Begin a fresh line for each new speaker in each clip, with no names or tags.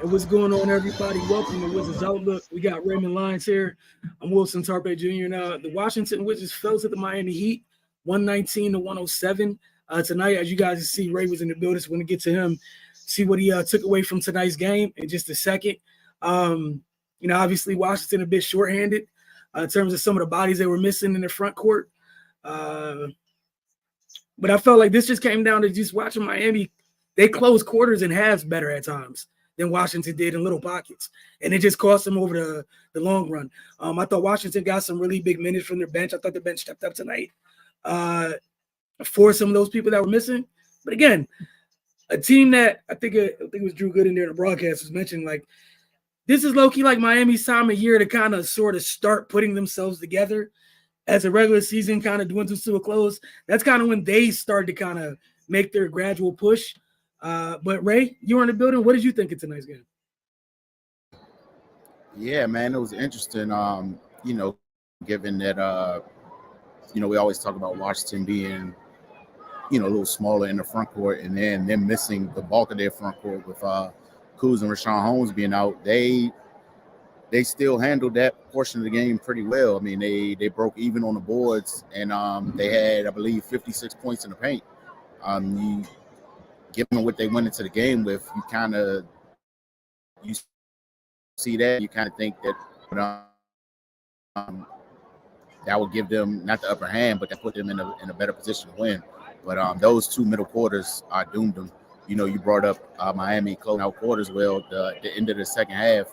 And what's going on, everybody? Welcome to Wizards Outlook. We got Raymond Lyons here. I'm Wilson Tarpe Jr. Now, the Washington Wizards fell to the Miami Heat, 119 to 107. Tonight, as you guys see, Ray was in the building, so we're going to get to him, see what he took away from tonight's game in just a second. Obviously, Washington a bit shorthanded in terms of some of the bodies they were missing in the front court. But I felt like this just came down to just watching Miami. They closed quarters and halves better at times than Washington did in little pockets. And it just cost them over the long run. I thought Washington got some really big minutes from their bench. I thought the bench stepped up tonight for some of those people that were missing. But again, a team that I think it was Drew Good in there, the broadcast was mentioning, like, this is low-key like Miami's time of year to kind of sort of start putting themselves together as a regular season kind of dwindles to a close. That's kind of when they start to kind of make their gradual push. But Ray, you were in the building. What did you think of tonight's game?
Yeah, man, it was interesting. Given that we always talk about Washington being, a little smaller in the front court, and then them missing the bulk of their front court with Kuz and Rashawn Holmes being out. They still handled that portion of the game pretty well. I mean, they broke even on the boards, and they had, I believe, 56 points in the paint. Given what they went into the game with, you see that, you kind of think that that would give them not the upper hand, but that put them in a better position to win. But those two middle quarters doomed them. You brought up Miami closing out quarters well. The end of the second half.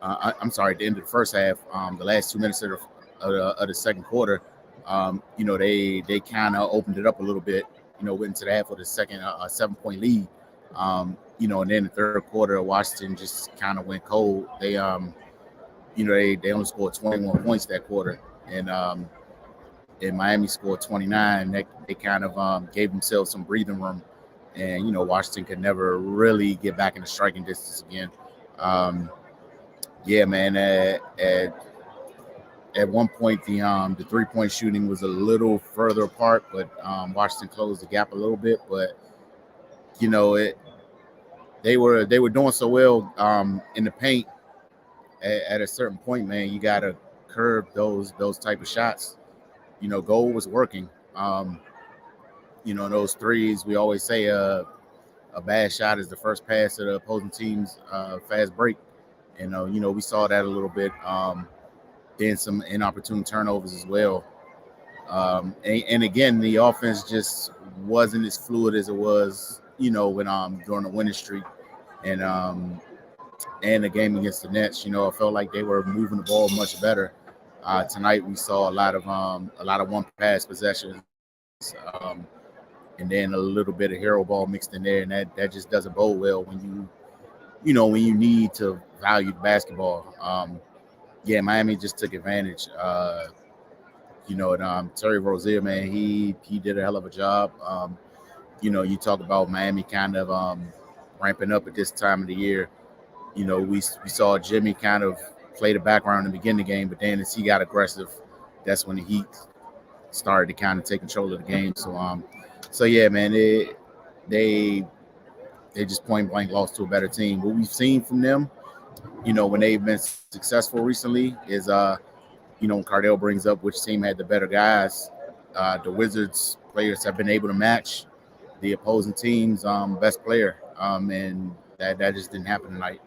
The end of the first half. The last 2 minutes of the second quarter. They kind of opened it up a little bit. Went into the half with a second 7-point lead. And then the third quarter, Washington just kind of went cold. They they only scored 21 points that quarter, and Miami scored 29. They kind of gave themselves some breathing room, and Washington could never really get back in the striking distance again. Yeah, man. At one point, the 3-point shooting was a little further apart, but Washington closed the gap a little bit. But they were doing so well in the paint. At a certain point, man, you gotta curb those type of shots. Goal was working. Those threes. We always say a bad shot is the first pass of the opposing team's fast break. And we saw that a little bit. Then some inopportune turnovers as well. And again, the offense just wasn't as fluid as it was, when during the winning streak and the game against the Nets. I felt like they were moving the ball much better. Tonight we saw a lot of one pass possessions, and then a little bit of hero ball mixed in there, and that just doesn't bode well when when you need to value basketball. Yeah, Miami just took advantage. Terry Rozier, man, he did a hell of a job. You talk about Miami kind of ramping up at this time of the year. We saw Jimmy kind of play the background in the beginning of the game, but then as he got aggressive, that's when the Heat started to kind of take control of the game. So yeah, man, they just point blank lost to a better team. What we've seen from them, when they've been successful recently is, Cardell brings up which team had the better guys. The Wizards players have been able to match the opposing team's best player, and that just didn't happen tonight.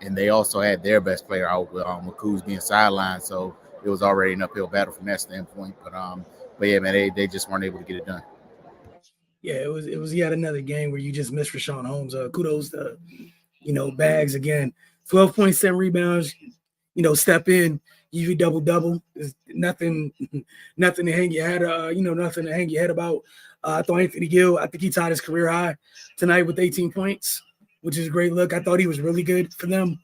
And they also had their best player out with Kuz being sidelined, so it was already an uphill battle from that standpoint. But yeah, man, they just weren't able to get it done.
Yeah, it was yet another game where you just missed Rashawn Holmes. Kudos to Bags again, 12.7 rebounds. Step in, give you double. There's nothing to hang your head. Nothing to hang your head about. I thought Anthony Gill, I think he tied his career high tonight with 18 points, which is a great look. I thought he was really good for them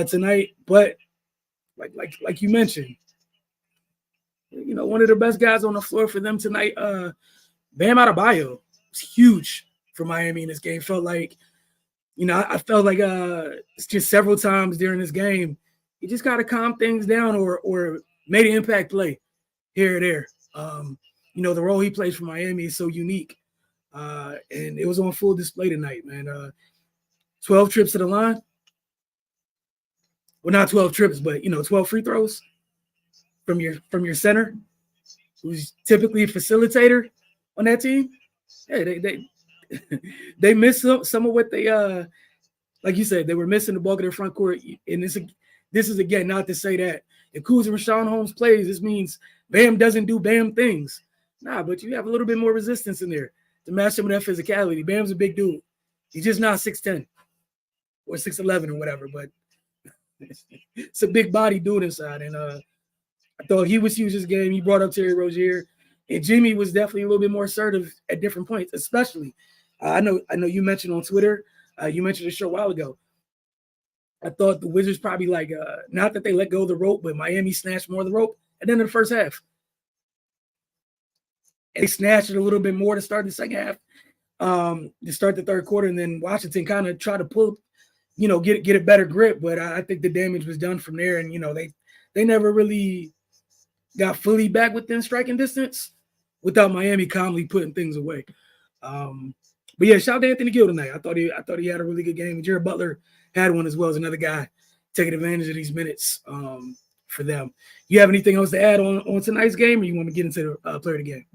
tonight. But like you mentioned, one of the best guys on the floor for them tonight, Bam Adebayo, was huge for Miami in this game. Felt like, I felt like it's just several times during this game, he just got to calm things down or made an impact play here or there. The role he plays for Miami is so unique. And it was on full display tonight, man. 12 trips to the line. Well, not 12 trips, but 12 free throws from your center, who's typically a facilitator on that team. Yeah, they missed some of what they like you said, they were missing the bulk of their front court. And this is again not to say that if Kuz and Rashawn Holmes plays, this means Bam doesn't do Bam things. Nah, but you have a little bit more resistance in there to match some of that physicality. Bam's a big dude. He's just not 6'10 or 6'11 or whatever, but it's a big body dude inside. And I thought he was huge this game. He brought up Terry Rozier. And Jimmy was definitely a little bit more assertive at different points, especially. I know you mentioned on Twitter, you mentioned a short while ago. I thought the Wizards probably not that they let go of the rope, but Miami snatched more of the rope at the end of the first half. And they snatched it a little bit more to start the second half, to start the third quarter, and then Washington kind of tried to pull, get a better grip. But I think the damage was done from there, and they never really got fully back within striking distance without Miami calmly putting things away. But yeah, shout out to Anthony Gill tonight. I thought he had a really good game. And Jared Butler had one as well as another guy taking advantage of these minutes for them. You have anything else to add on tonight's game, or you want to get into the player of the game?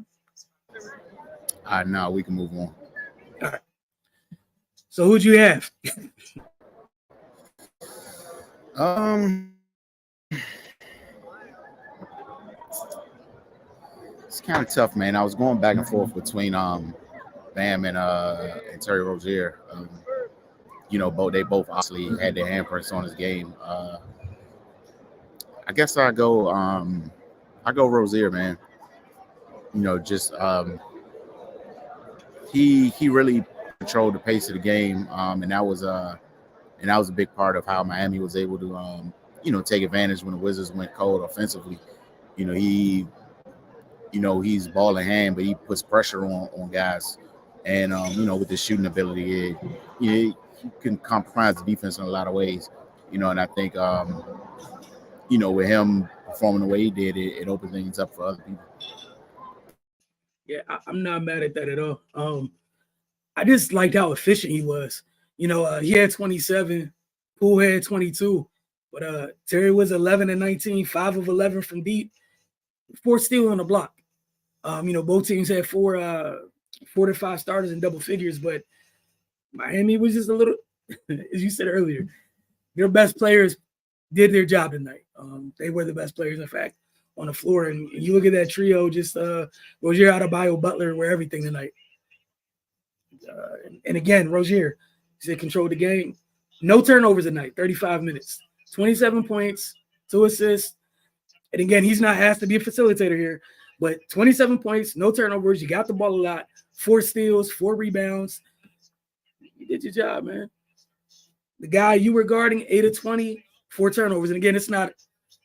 No, we can move on.
All right. So who'd you have?
It's kind of tough, man. I was going back and forth between Bam and Terry Rozier. They both obviously had their handprints on his game. I guess I go Rozier, man. He really controlled the pace of the game, and that was a big part of how Miami was able to take advantage when the Wizards went cold offensively. He's ball in hand, but he puts pressure on guys. And, with his shooting ability, he can compromise the defense in a lot of ways, and I think, with him performing the way he did, it opened things up for other people.
Yeah, I'm not mad at that at all. I just liked how efficient he was. He had 27, Poole had 22, but Terry was 11 and 19, 5 of 11 from deep, 4 steals on the block. Both teams had 4 to 5 starters in double figures, but Miami was just a little, as you said earlier, their best players did their job tonight. They were the best players, in fact, on the floor. And you look at that trio, just Rozier, Adebayo, Butler were everything tonight. And again, Rozier, he controlled the game. No turnovers tonight, 35 minutes, 27 points, 2 assists. And again, he's not asked to be a facilitator here, but 27 points, no turnovers. You got the ball a lot, 4 steals, 4 rebounds. You did your job, man. The guy you were guarding, 8 of 20, 4 turnovers. And again, it's not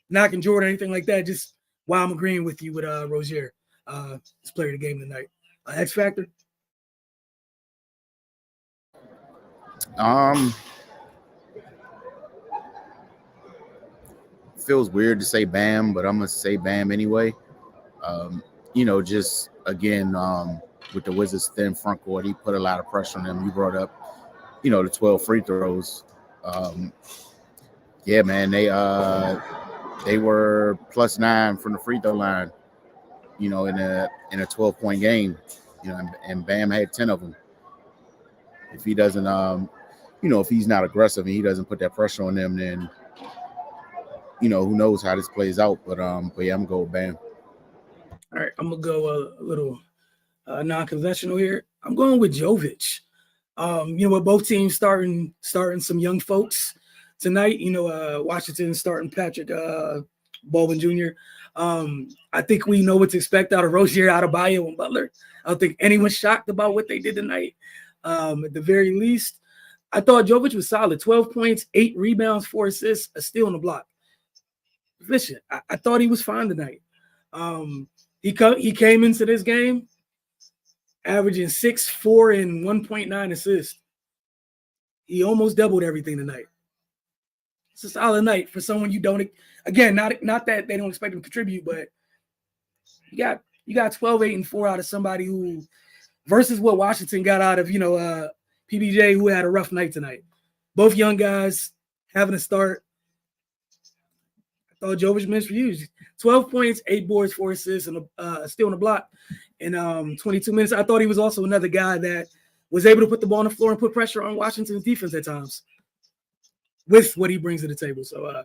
knocking Jordan or anything like that. Just why I'm agreeing with you with Rozier, this player of the game tonight. X Factor?
Feels weird to say Bam, but I'm gonna say Bam anyway. Just again, with the Wizards' thin front court, he put a lot of pressure on them. You brought up, the 12 free throws. Yeah, man, they were +9 from the free throw line. In a 12-point game, and Bam had 10 of them. If he doesn't, if he's not aggressive and he doesn't put that pressure on them, then who knows how this plays out. But yeah, I'm gonna go with Bam.
All right, I'm gonna go a little non-conventional here. I'm going with Jovic. With both teams starting some young folks tonight. Washington starting Patrick Baldwin Jr. I think we know what to expect out of Rozier, Adebayo, and Butler. I don't think anyone's shocked about what they did tonight. At the very least, I thought Jovic was solid. 12 points, 8 rebounds, 4 assists, a steal on the block. Listen, I thought he was fine tonight. He came into this game averaging 6, 4, and 1.9 assists. He almost doubled everything tonight. It's a solid night for someone you don't. Again, not that they don't expect him to contribute, but you got 12, 8, and 4 out of somebody who, versus what Washington got out of PBJ, who had a rough night tonight. Both young guys having a start. I thought Jovic missed for you. 12 points, 8 boards, 4 assists, and steal on the block in 22 minutes. I thought he was also another guy that was able to put the ball on the floor and put pressure on Washington's defense at times with what he brings to the table. So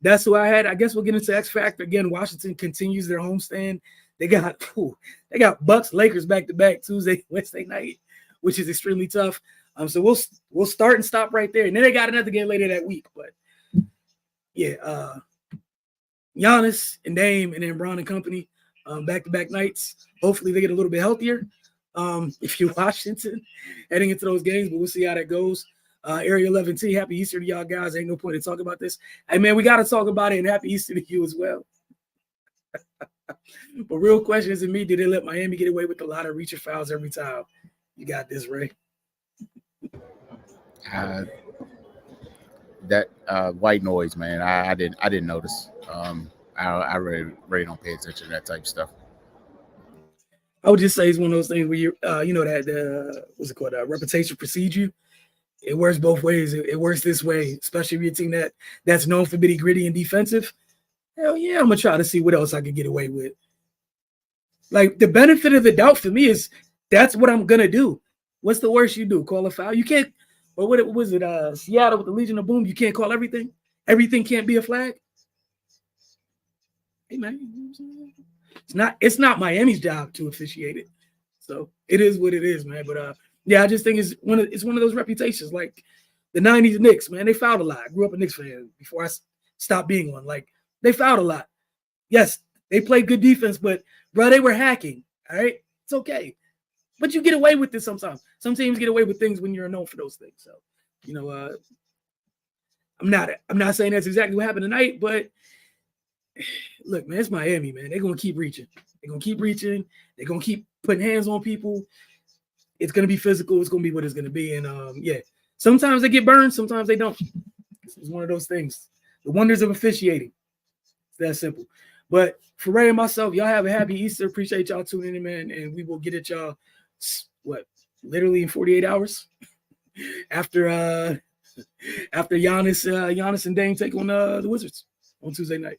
that's who I had. I guess we'll get into X Factor again. Washington continues their homestand. They got Bucks, Lakers back to back Tuesday, Wednesday night, which is extremely tough. So we'll start and stop right there, and then they got another game later that week. But yeah, Giannis and Dame and then Brown and company, back to back nights. Hopefully they get a little bit healthier. If you're Washington heading into those games, but we'll see how that goes. Area 11T, happy Easter to y'all guys. Ain't no point in talking about this. Hey man, we got to talk about it, and happy Easter to you as well. But real question is to me, did they let Miami get away with a lot of reaching fouls every time? You got this, Ray.
That white noise, man. I didn't notice. I really don't pay attention to that type of stuff.
I would just say it's one of those things where you that what's it called? Reputation precedes you. It works both ways. It works this way, especially if you're a team that's known for being gritty and defensive. Hell yeah, I'm gonna try to see what else I can get away with. Like the benefit of the doubt for me is that's what I'm gonna do. What's the worst you do? Call a foul? You can't. Or what was it? Seattle with the Legion of Boom. You can't call everything. Everything can't be a flag. Hey man, it's not Miami's job to officiate it. So it is what it is, man. But yeah, I just think it's one of those reputations. Like the '90s Knicks, man, they fouled a lot. I grew up a Knicks fan before I stopped being one. Like they fouled a lot. Yes, they played good defense, but bro, they were hacking. All right, it's okay. But you get away with this sometimes. Some teams get away with things when you're known for those things. So, I'm not saying that's exactly what happened tonight, but look, man, it's Miami, man. They're gonna keep reaching. They're gonna keep reaching. They're gonna keep putting hands on people. It's gonna be physical. It's gonna be what it's gonna be. And yeah, sometimes they get burned, sometimes they don't. It's one of those things. The wonders of officiating. It's that simple. But for Ray and myself, y'all have a happy Easter. Appreciate y'all tuning in, man. And we will get at y'all literally in 48 hours after Giannis and Dame take on the Wizards on Tuesday night.